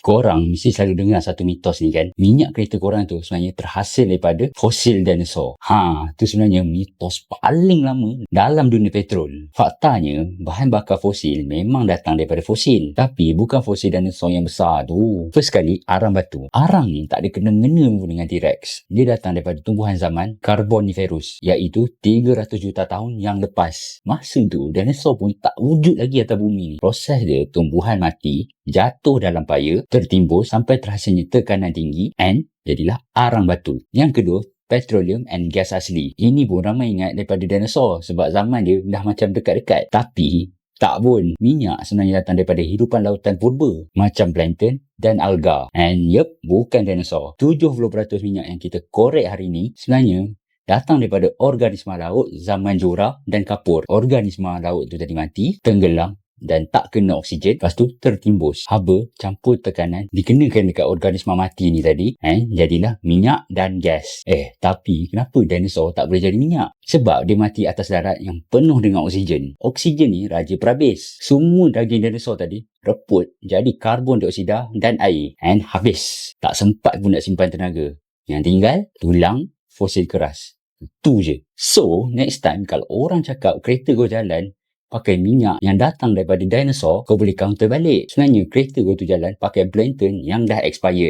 Korang mesti selalu dengar satu mitos ni kan. Minyak kereta korang tu sebenarnya terhasil daripada fosil dinosaur. Tu sebenarnya mitos paling lama dalam dunia petrol. Faktanya, bahan bakar fosil memang datang daripada fosil. Tapi bukan fosil dinosaur yang besar tu. First sekali, arang batu. Arang ni tak ada kena-mengena pun dengan T-Rex. Dia datang daripada tumbuhan zaman Carboniferous, iaitu 300 juta tahun yang lepas. Masa tu, dinosaur pun tak wujud lagi atas bumi ni. Proses dia, tumbuhan mati, jatuh dalam paya, tertimbus sampai terhasilnya tekanan tinggi and jadilah arang batu. Yang kedua, petroleum and gas asli. Ini pun ramai ingat daripada dinosaur sebab zaman dia dah macam dekat-dekat. Tapi tak pun. Minyak sebenarnya datang daripada hidupan lautan purba macam plankton dan alga. And bukan dinosaur. 70% minyak yang kita korek hari ni sebenarnya datang daripada organisma laut zaman jura dan kapur. Organisma laut tu tadi mati, tenggelam dan tak kena oksigen, lepas tu tertimbus. Haba campur tekanan dikenakan dekat organisma mati ni tadi, jadilah minyak dan gas. Tapi kenapa dinosaur tak boleh jadi minyak? Sebab dia mati atas darat yang penuh dengan oksigen. Oksigen ni raja perhabis. Semua daging dinosaur tadi reput jadi karbon dioksida dan air. And habis. Tak sempat pun nak simpan tenaga. Yang tinggal tulang fosil keras. Itu je. So, next time kalau orang cakap kereta kau jalan pakai minyak yang datang daripada dinosaur, kau boleh counter balik. Sebenarnya kereta kau tu jalan pakai plankton yang dah expired.